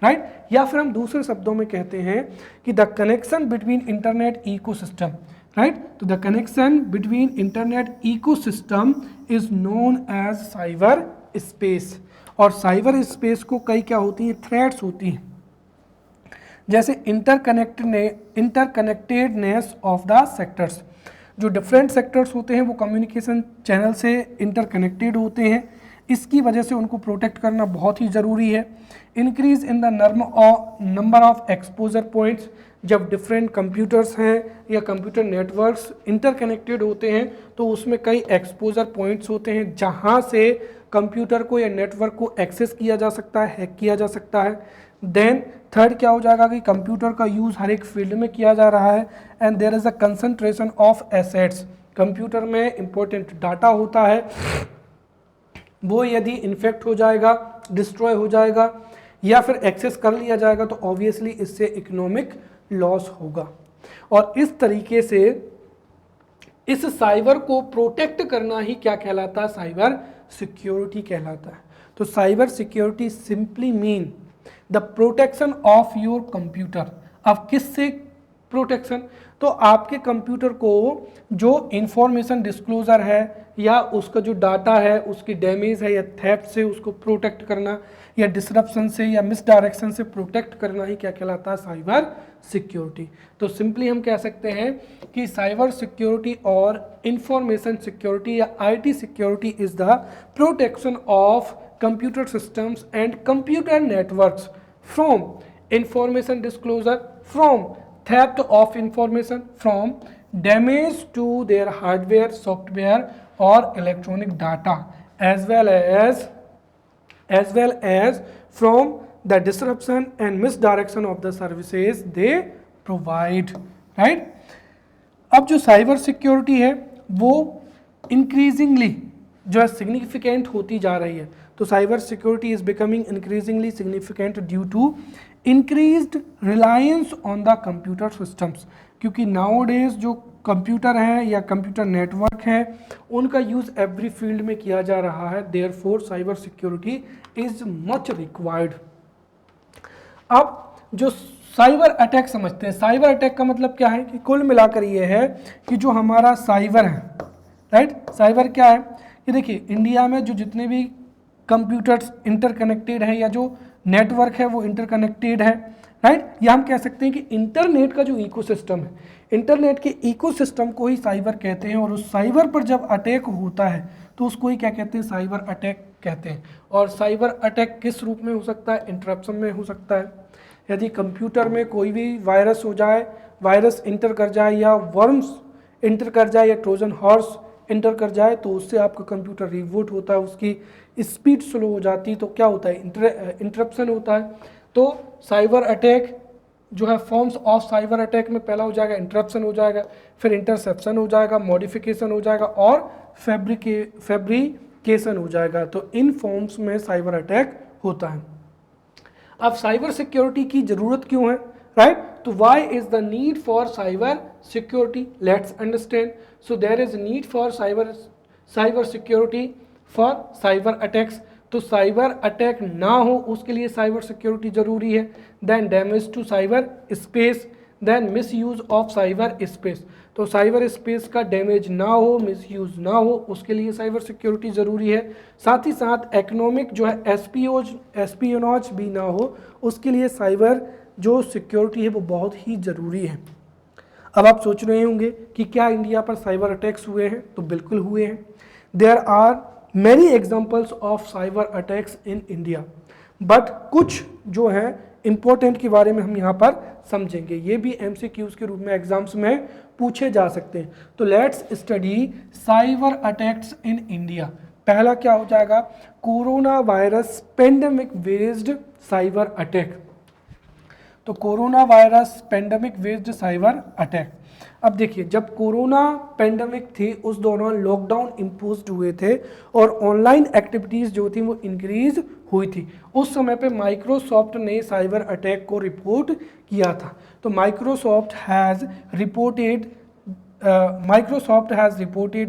right? या फिर हम दूसरे शब्दों में कहते हैं कि the connection between internet ecosystem, right? तो the connection between internet ecosystem is known as cyber space। और साइबर स्पेस को कई क्या होती हैं, थ्रेड्स होती हैं, जैसे इंटरकनेक्टेडनेस ऑफ द सेक्टर्स। जो डिफरेंट सेक्टर्स होते हैं वो कम्युनिकेशन चैनल से इंटरकनेक्टेड होते हैं, इसकी वजह से उनको प्रोटेक्ट करना बहुत ही ज़रूरी है। Increase in the number of exposure points, जब डिफरेंट कंप्यूटर्स हैं या कंप्यूटर नेटवर्क्स इंटरकनेक्टेड होते हैं तो उसमें कई एक्सपोजर पॉइंट्स होते हैं जहाँ से कंप्यूटर को या नेटवर्क को एक्सेस किया जा सकता है, हैक किया जा सकता है। देन थर्ड क्या हो जाएगा कि कंप्यूटर का यूज़ हर एक फील्ड में किया जा रहा है, and there is a concentration of assets. Computer में इंपॉर्टेंट डाटा होता है, वो यदि इन्फेक्ट हो जाएगा, डिस्ट्रॉय हो जाएगा या फिर एक्सेस कर लिया जाएगा तो ऑब्वियसली इससे इकोनॉमिक लॉस होगा। और इस तरीके से इस साइबर को प्रोटेक्ट करना ही क्या कहलाता है, साइबर सिक्योरिटी कहलाता है। तो cyber security simply mean the protection of your computer. अब किससे प्रोटेक्शन, तो आपके कंप्यूटर को जो इंफॉर्मेशन डिस्क्लोजर है या उसका जो डाटा है उसकी डैमेज है या थेफ्ट से उसको प्रोटेक्ट करना, या डिसरप्शन से या मिस डायरेक्शन से प्रोटेक्ट करना ही क्या कहलाता है, साइबर सिक्योरिटी। तो सिंपली हम कह सकते हैं कि साइबर सिक्योरिटी और इंफॉर्मेशन सिक्योरिटी या IT security is the protection of computer systems and computer networks from information disclosure, from theft of information, from damage to their hardware, software or electronic data, as well as from the disruption and misdirection of the services they provide, right? अब जो cyber security है वो increasingly जो है significant होती जा रही है। तो cyber security is becoming increasingly significant due to increased reliance on the computer systems, क्योंकि नाउअडेज जो कंप्यूटर हैं या कंप्यूटर नेटवर्क हैं उनका यूज़ एवरी फील्ड में किया जा रहा है, therefore cyber security is much required. अब जो साइबर अटैक समझते हैं, साइबर अटैक का मतलब क्या है कि कुल मिलाकर ये है कि जो हमारा साइबर है, राइट, साइबर क्या है कि देखिए इंडिया में जो जितने भी कंप्यूटर्स इंटरकनेक्टेड हैं या जो नेटवर्क है वो इंटरकनेक्टेड है, राइट, या हम कह सकते हैं कि इंटरनेट का जो इकोसिस्टम है, इंटरनेट के इकोसिस्टम को ही साइबर कहते हैं। और उस साइबर पर जब अटैक होता है तो उसको ही क्या कहते हैं, साइबर अटैक कहते हैं। और साइबर अटैक किस रूप में हो सकता है, इंटरप्शन में हो सकता है। यदि कंप्यूटर में कोई भी वायरस हो जाए, वायरस इंटर कर जाए या वर्म्स इंटर कर जाए या ट्रोजन हॉर्स इंटर कर जाए तो उससे आपका कंप्यूटर रिबूट होता है, उसकी स्पीड स्लो हो जाती है, तो क्या होता है, इंटरप्शन होता है। तो साइबर अटैक जो है फॉर्म्स ऑफ साइबर अटैक में पहला हो जाएगा इंटरप्शन हो जाएगा, फिर इंटरसेप्शन हो जाएगा, मॉडिफिकेशन हो जाएगा और फैब्रिकेशन हो जाएगा। तो इन फॉर्म्स में साइबर अटैक होता है। अब साइबर सिक्योरिटी की ज़रूरत क्यों है, राइट? तो why is the need for cyber security, let's understand. So there is need for cyber security for cyber attacks. तो साइबर अटैक ना हो उसके लिए साइबर सिक्योरिटी जरूरी है। Then damage to cyber space, then misuse of cyber space. तो cyber space का damage ना हो, मिस यूज ना हो, उसके लिए साइबर सिक्योरिटी ज़रूरी है। साथ ही साथ इकोनॉमिक जो है एस्पियोनॉज भी ना हो, उसके लिए साइबर जो सिक्योरिटी है वो बहुत ही ज़रूरी है। अब आप सोच रहे होंगे कि क्या इंडिया पर साइबर अटैक्स हुए हैं, तो बिल्कुल हुए हैं। There are many examples of cyber attacks in India, but कुछ जो है इम्पोर्टेंट के बारे में हम यहाँ पर समझेंगे। ये भी MCQs के रूप में एग्जाम्स में पूछे जा सकते हैं। तो let's study cyber attacks in India. पहला क्या हो जाएगा, corona virus pandemic based cyber attack. तो corona virus pandemic based cyber attack. अब देखिए, जब कोरोना पेंडेमिक थी उस दौरान लॉकडाउन इम्पोज्ड हुए थे और ऑनलाइन एक्टिविटीज़ जो थी वो इंक्रीज हुई थी। उस समय पे माइक्रोसॉफ्ट ने साइबर अटैक को रिपोर्ट किया था। तो Microsoft has reported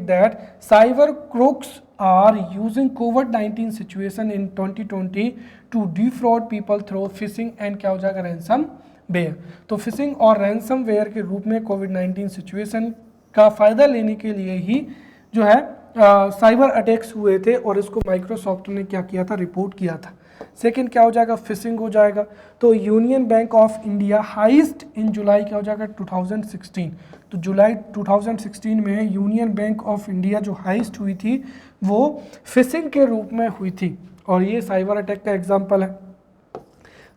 that cyber crooks are using COVID-19 situation in 2020 to defraud people through phishing and क्या हो जाएगा, ransomware। तो फिशिंग और रैंसमवेयर के रूप में कोविड-19 सिचुएशन का फ़ायदा लेने के लिए ही जो है साइबर अटैक्स हुए थे और इसको माइक्रोसॉफ्ट ने क्या किया था, रिपोर्ट किया था। सेकंड क्या हो जाएगा, फिशिंग हो जाएगा। तो Union Bank of India heist in July क्या हो जाएगा 2016। तो जुलाई 2016 में यूनियन बैंक ऑफ इंडिया जो हाइस्ट हुई थी वो फिशिंग के रूप में हुई थी और ये साइबर अटैक का एग्जाम्पल है।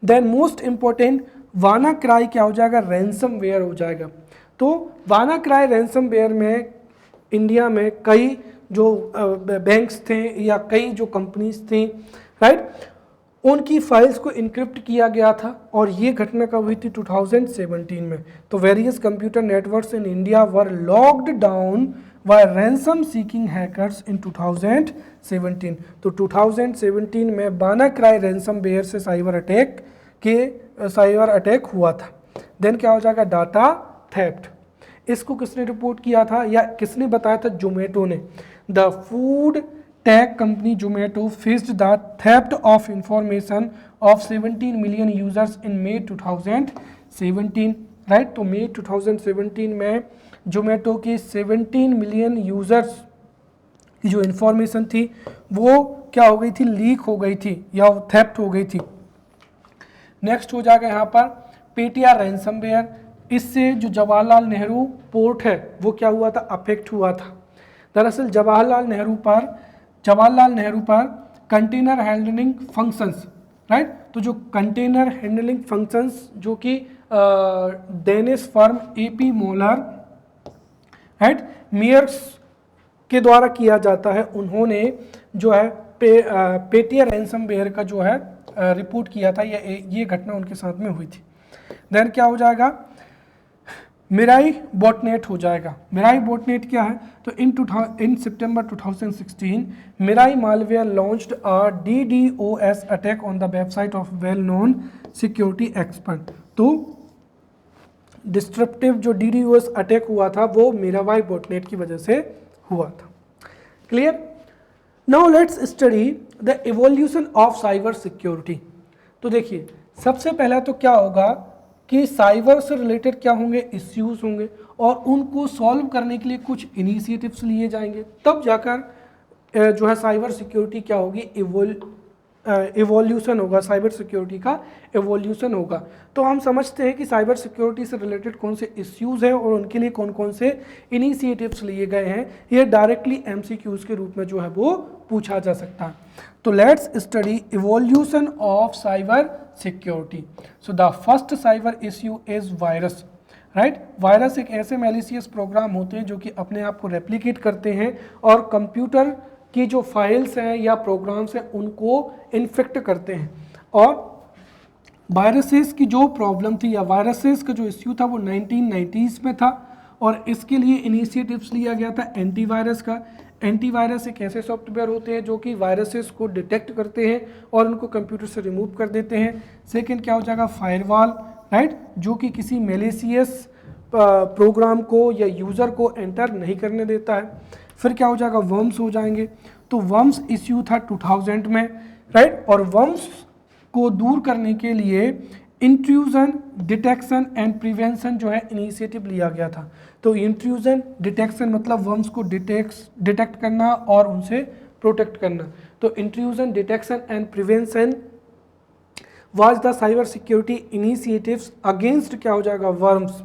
देन मोस्ट इंपॉर्टेंट वानाक्राई क्या हो जाएगा, रैंसमवेयर हो जाएगा। तो वानाक्राई रैंसमवेयर में इंडिया में कई जो बैंक्स थे या कई जो कंपनीज थी, राइट, उनकी फाइल्स को इनक्रिप्ट किया गया था और ये घटना कब हुई थी 2017 में। तो various computer networks in India were locked down by ransom seeking hackers in 2017। तो 2017 में वानाक्राई रैंसमवेयर से साइबर अटैक हुआ था। देन क्या हो जाएगा, डाटा थेफ्ट। इसको किसने रिपोर्ट किया था या किसने बताया था, जोमेटो ने। The food tech company Zomato faced the theft of information of 17 million users in May 2017, right. तो मई 2017 में जोमेटो की 17 मिलियन यूजर्स की जो इंफॉर्मेशन थी वो क्या हो गई थी, लीक हो गई थी या थेफ्ट हो गई थी। नेक्स्ट हो जाएगा यहाँ पर पेटीआर रैंसमवेयर। इससे जो जवाहरलाल नेहरू पोर्ट है वो क्या हुआ था, अफेक्ट हुआ था। दरअसल जवाहरलाल नेहरू पर कंटेनर हैंडलिंग फंक्शंस, राइट। तो जो कंटेनर हैंडलिंग फंक्शंस जो कि Danish firm AP Moller, right, Maersk के द्वारा किया जाता है, उन्होंने जो है पेटीआर रैंसमवेयर का जो है रिपोर्ट किया था। ये घटना उनके साथ में हुई थी। देन क्या हो जाएगा, मिराई बॉटनेट हो जाएगा। मिराई बॉटनेट क्या है, तो in September 2016 Mirai malware launched a DDoS attack on the website of well known security expert. तो डिस्ट्रप्टिव जो DDoS अटैक हुआ था वो मिराई बॉटनेट की वजह से हुआ था। Clear. Now let's study the evolution of cyber security. तो देखिए, सबसे पहला तो क्या होगा कि साइबर से रिलेटेड क्या होंगे, इश्यूज होंगे और उनको सॉल्व करने के लिए कुछ इनिशिएटिव्स लिए जाएंगे, तब जाकर जो है साइबर सिक्योरिटी क्या होगी, इवोल्यूशन होगा, साइबर सिक्योरिटी का इवोल्यूशन होगा। तो हम समझते हैं कि साइबर सिक्योरिटी से रिलेटेड कौन से इश्यूज हैं और उनके लिए कौन कौन से इनिशिएटिव्स लिए गए हैं, ये डायरेक्टली MCQs के रूप में जो है वो पूछा जा सकता है। तो let's study evolution of cyber security. So the first cyber issue is virus, right. Virus एक ऐसे मैलिशियस प्रोग्राम होते हैं जो कि अपने आप को रेप्लिकेट करते हैं और कंप्यूटर की जो फाइल्स हैं या प्रोग्राम्स हैं उनको इन्फेक्ट करते हैं। और वायरसेस की जो प्रॉब्लम थी या वायरसेस का जो इश्यू था वो 1990s में था और इसके लिए इनिशिएटिव्स लिया गया था एंटीवायरस का। एंटीवायरस एक ऐसे सॉफ्टवेयर होते हैं जो कि वायरसेस को डिटेक्ट करते हैं और उनको कंप्यूटर से रिमूव कर देते हैं। सेकंड क्या हो जाएगा, फायरवॉल, राइट, जो कि किसी मैलिशियस प्रोग्राम को या यूज़र को एंटर नहीं करने देता है। फिर क्या हो जाएगा, वर्म्स हो जाएंगे। तो वर्म्स इश्यू था 2000 में, राइट। और वर्म्स को दूर करने के लिए इंट्रूजन डिटेक्शन एंड प्रिवेंशन जो है इनिशिएटिव लिया गया था। तो इंट्रूजन डिटेक्शन मतलब वर्म्स को डिटेक्ट करना और उनसे प्रोटेक्ट करना। तो intrusion detection and prevention was the cyber security initiatives against क्या हो जाएगा, वर्म्स।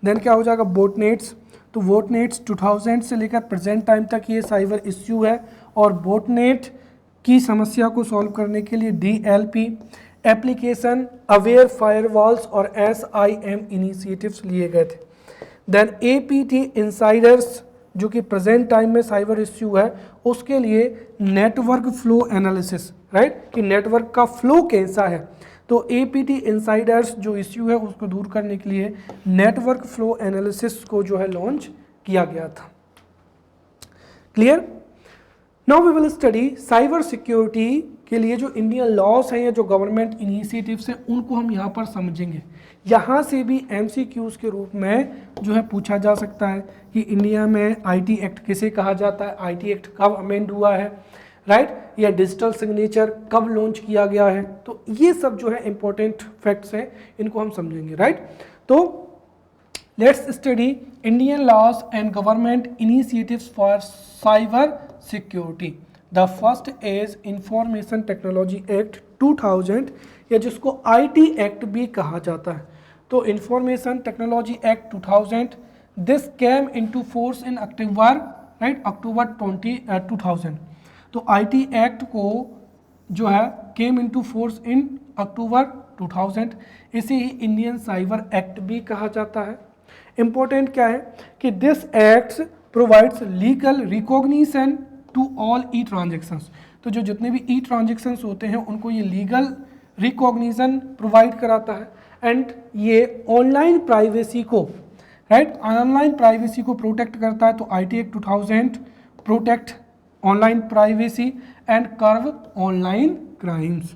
देन क्या हो जाएगा, बोटनेट्स। तो बोटनेट्स 2000 से लेकर प्रेजेंट टाइम तक ये साइबर इश्यू है और बोटनेट की समस्या को सॉल्व करने के लिए DLP एप्लीकेशन अवेयर फायरवॉल्स और SIM इनिशिएटिव्स लिए गए थे। देन APT इंसाइडर्स जो कि प्रेजेंट टाइम में साइबर इश्यू है, उसके लिए नेटवर्क फ्लो एनालिसिस, राइट, कि नेटवर्क का फ्लो कैसा है। तो एपीटी इनसाइडर्स जो इश्यू है उसको दूर करने के लिए नेटवर्क फ्लो एनालिसिस को जो है लॉन्च किया गया था। Clear? Now we will study cyber security के लिए जो इंडियन लॉस हैं या जो गवर्नमेंट इनिशिएटिव्स हैं उनको हम यहाँ पर समझेंगे। यहाँ से भी एमसीक्यूज के रूप में जो है पूछा जा सकता है कि इंडिया में आईटी एक्ट किसे कहा जाता है, आईटी एक्ट कब अमेंड हुआ है, राइट, या डिजिटल सिग्नेचर कब लॉन्च किया गया है। तो ये सब जो है इंपॉर्टेंट फैक्ट्स हैं, इनको हम समझेंगे, राइट। तो let's study Indian loss and government initiatives for cyber security. The first is information technology act 2000 या जिसको आईटी एक्ट भी कहा जाता है। तो information technology act 2000 this came into force in October, right, October 2000। तो आईटी एक्ट को जो है केम इनटू फोर्स इन अक्टूबर 2000, इसे ही इंडियन साइबर एक्ट भी कहा जाता है। इंपॉर्टेंट क्या है कि this act provides legal recognition to all e transactions. तो जो जितने भी ई ट्रांजेक्शंस होते हैं उनको ये लीगल रिकॉग्निशन प्रोवाइड कराता है, एंड ये ऑनलाइन प्राइवेसी को, राइट, ऑनलाइन प्राइवेसी को प्रोटेक्ट करता है। तो IT act 2000 protect online privacy and curve online crimes.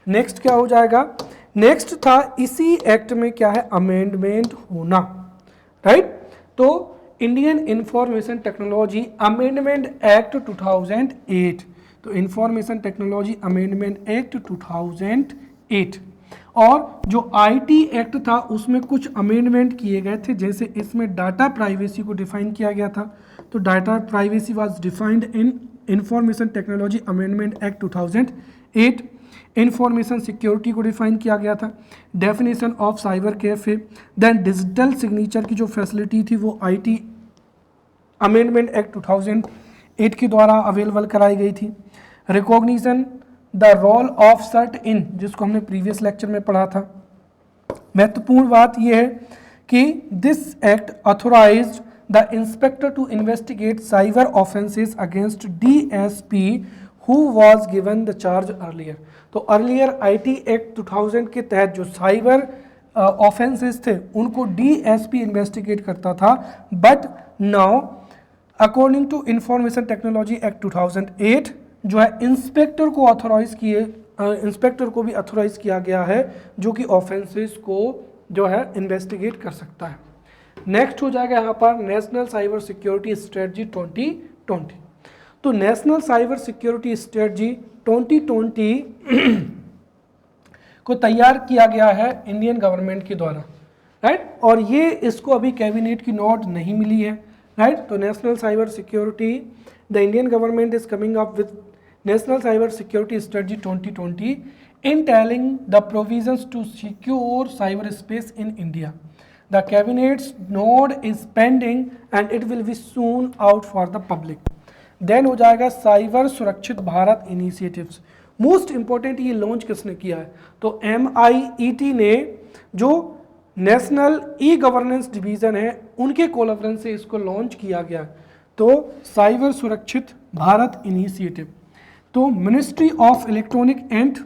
Next क्या हो जाएगा? नेक्स्ट था इसी एक्ट में क्या है, अमेंडमेंट होना, राइट। तो Indian information technology amendment act 2008। तो इंफॉर्मेशन टेक्नोलॉजी अमेंडमेंट एक्ट 2008 और जो आईटी एक्ट था उसमें कुछ अमेंडमेंट किए गए थे, जैसे इसमें डाटा प्राइवेसी को डिफाइन किया गया था। तो data privacy was defined in information technology amendment act 2008। Information security को डिफाइन किया गया था, definition of cyber cafe, then digital signature की जो फैसिलिटी थी वो आईटी अमेंडमेंट एक्ट 2008 के द्वारा अवेलेबल कराई गई थी। Recognition the role of CERT in, जिसको हमने प्रीवियस लेक्चर में पढ़ा था। महत्वपूर्ण बात यह है कि this act authorised the inspector to investigate cyber offences against DSP who was given the charge earlier. तो अर्लियर आईटी एक्ट 2000 के तहत जो साइबर ऑफेंसेस थे उनको डीएसपी इन्वेस्टिगेट करता था, but now according to information technology act 2008 जो है इंस्पेक्टर को ऑथोराइज किए, इंस्पेक्टर को भी ऑथोराइज किया गया है जो कि ऑफेंसेस को जो है इन्वेस्टिगेट कर सकता है। नेक्स्ट हो जाएगा यहाँ पर नेशनल साइबर सिक्योरिटी स्ट्रेटजी 2020। तो नेशनल साइबर सिक्योरिटी स्ट्रेटजी 2020 को तैयार किया गया है इंडियन गवर्नमेंट के द्वारा, राइट, और ये इसको अभी कैबिनेट की नोट नहीं मिली है, राइट। तो national cyber security, the Indian government is coming up with national cyber security strategy 2020 entailing the provisions to secure cyberspace in India. The cabinet's node is pending and it will be soon out for the public. Then हो जाएगा cyber सुरक्षित Bharat initiatives. Most important ये launch किसने किया है? तो MIET ने जो नेशनल ई गवर्नेंस डिवीजन है उनके कोलैबोरेशन से इसको लॉन्च किया गया। तो साइबर सुरक्षित भारत इनिशिएटिव, तो ministry of electronic and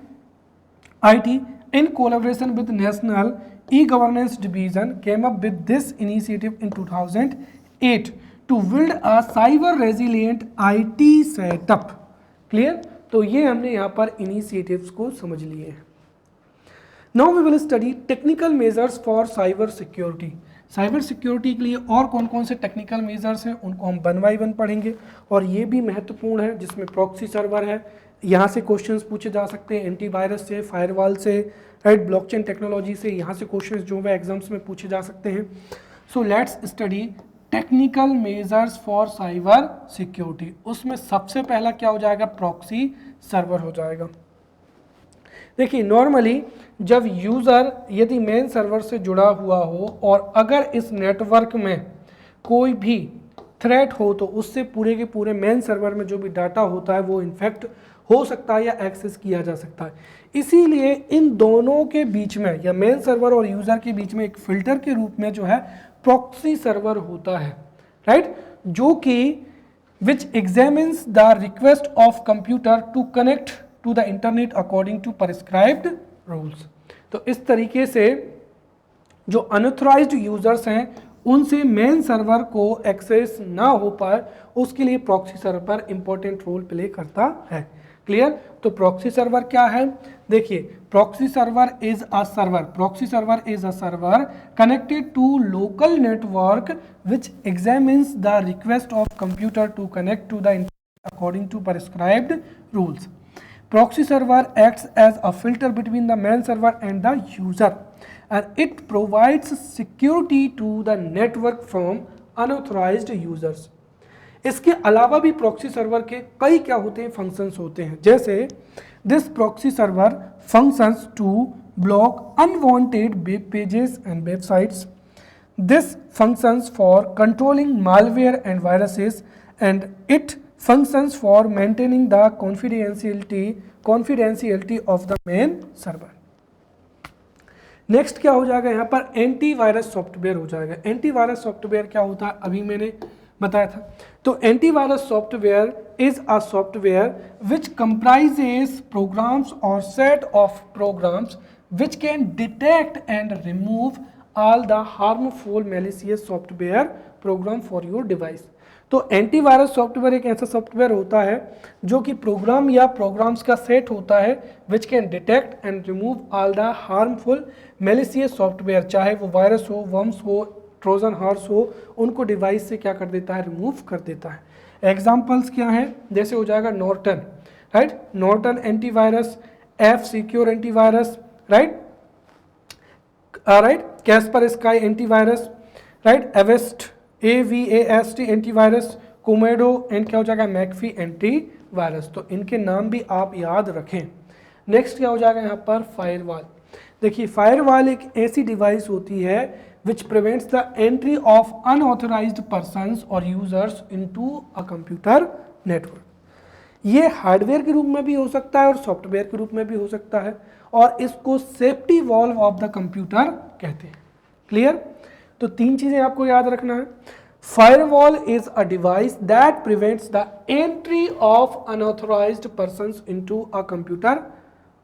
IT in collaboration with National E-Governance Division came up with this initiative in 2008 to build a cyber resilient IT setup. Clear? तो ये हमने यहाँ पर initiatives को समझ लिए हैं। Now we will study technical measures for cyber security. Cyber security के लिए और कौन कौन से टेक्निकल मेजर्स हैं उनको हम वन बाई वन पढ़ेंगे, और ये भी महत्वपूर्ण है जिसमें प्रॉक्सी सर्वर है, यहाँ से क्वेश्चंस पूछे जा सकते हैं, एंटीवायरस से, फायरवॉल से, राइट, ब्लॉकचेन टेक्नोलॉजी से, यहाँ से क्वेश्चंस जो है एग्जाम्स में पूछे जा सकते हैं। So let's study technical measures for cyber security. उसमें सबसे पहला क्या हो जाएगा? प्रॉक्सी सर्वर हो जाएगा। देखिए नॉर्मली जब यूज़र यदि मेन सर्वर से जुड़ा हुआ हो और अगर इस नेटवर्क में कोई भी थ्रेट हो तो उससे पूरे के पूरे मेन सर्वर में जो भी डाटा होता है वो इन्फेक्ट हो सकता है या एक्सेस किया जा सकता है। इसीलिए इन दोनों के बीच में या मेन सर्वर और यूज़र के बीच में एक फ़िल्टर के रूप में जो है प्रॉक्सी सर्वर होता है, राइट, जो कि which examines the request of computer to connect to the internet according to prescribed rules। तो इस तरीके से जो अनऑथराइज्ड यूजर्स हैं उनसे मेन सर्वर को एक्सेस ना हो पाए उसके लिए proxy server important role play करता है। क्लियर? तो प्रॉक्सी सर्वर क्या है? देखिए, proxy server is a server connected to local network which examines the request of computer to connect to the internet according to prescribed rules. Proxy server acts as a filter between the main server and the user, and it provides security to the network from unauthorized users। इसके अलावा भी proxy server के कई क्या होते हैं, functions होते हैं। जैसे this proxy server functions to block unwanted web pages and websites. This functions for controlling malware and viruses, and it functions for maintaining the confidentiality of the main server। Next क्या हो जाएगा, यहाँ पर antivirus software हो जाएगा। Antivirus software क्या होता है अभी मैंने बताया था। तो antivirus software is a software which comprises programs और set of programs which can detect and remove all the harmful malicious software program for your device. तो एंटीवायरस सॉफ्टवेयर एक ऐसा सॉफ्टवेयर होता है जो कि प्रोग्राम या प्रोग्राम्स का सेट होता है विच can detect and remove all the harmful malicious software, चाहे वो वायरस हो, वर्म्स हो, ट्रोजन हॉर्स हो, उनको डिवाइस से क्या कर देता है, रिमूव कर देता है। एग्जाम्पल्स क्या हैं, जैसे हो जाएगा Norton, right, Norton antivirus, F secure antivirus, right, Kaspersky antivirus, right, Avast AVAST antivirus, Comodo and क्या हो जाएगा, मैकफी एंटीवायरस। तो इनके नाम भी आप याद रखें। नेक्स्ट क्या हो जाएगा यहाँ पर, फायरवॉल। देखिए, फायरवॉल एक ऐसी डिवाइस होती है which prevents the entry of unauthorized persons और users into a computer network. ये हार्डवेयर के रूप में भी हो सकता है और सॉफ्टवेयर के रूप में भी हो सकता है, और इसको safety valve of the computer कहते हैं। क्लियर? तो तीन चीजें आपको याद रखना है। Firewall is a device that prevents the entry of unauthorized persons into a computer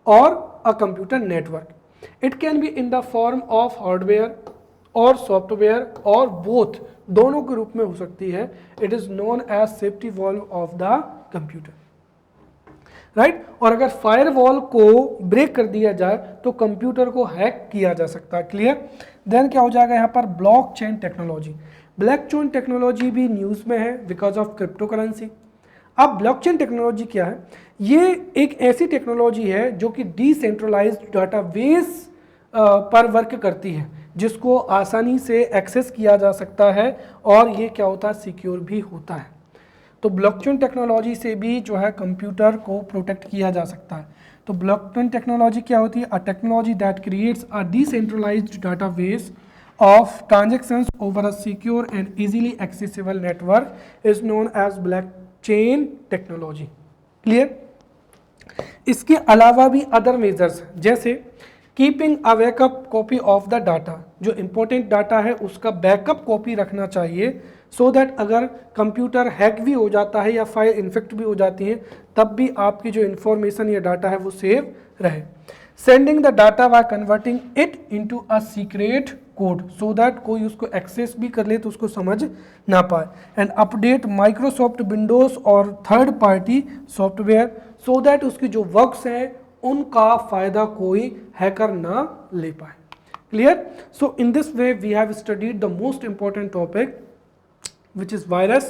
और a computer network. It can be in the form of hardware और सॉफ्टवेयर और बोथ, दोनों के रूप में हो सकती है। It is known as safety valve of the computer, right. और अगर फायरवॉल को ब्रेक कर दिया जाए तो कंप्यूटर को हैक किया जा सकता है। क्लियर? देन क्या हो जाएगा यहाँ पर, ब्लॉकचेन टेक्नोलॉजी। ब्लॉकचेन टेक्नोलॉजी भी न्यूज़ में है बिकॉज ऑफ क्रिप्टो करेंसी। अब ब्लॉकचेन टेक्नोलॉजी क्या है? ये एक ऐसी टेक्नोलॉजी है जो कि डिसेंट्रलाइज्ड डाटाबेस पर वर्क करती है, जिसको आसानी से एक्सेस किया जा सकता है, और ये क्या होता है, सिक्योर भी होता है। तो ब्लॉकचेन टेक्नोलॉजी से भी जो है कंप्यूटर को प्रोटेक्ट किया जा सकता है। तो ब्लॉकचेन टेक्नोलॉजी क्या होती है? A technology that creates a decentralised database of transactions over a secure and easily accessible network is known as blockchain technology. Clear? इसके अलावा भी अदर मेजर्स, जैसे keeping a backup copy of the data, जो important data है उसका backup copy रखना चाहिए, so that अगर कंप्यूटर हैक भी हो जाता है या फाइल इन्फेक्ट भी हो जाती है तब भी आपकी जो इन्फॉर्मेशन या डाटा है वो सेव रहे। Sending the data by converting it into a secret code, so that कोई उसको एक्सेस भी कर ले तो उसको समझ ना पाए। एंड अपडेट माइक्रोसॉफ्ट विंडोज और third party software, so that उसकी जो वर्क्स हैं उनका फायदा कोई हैकर ना ले पाए। Clear? So in this way we have studied the most important topic which is virus,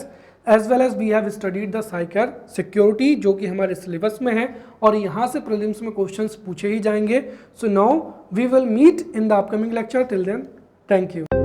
as well as we have studied the cyber security, जो कि हमारे सिलेबस में है और यहाँ से प्रीलिम्स में क्वेश्चंस पूछे ही जाएंगे। So now we will meet in the upcoming lecture. Till then, thank you.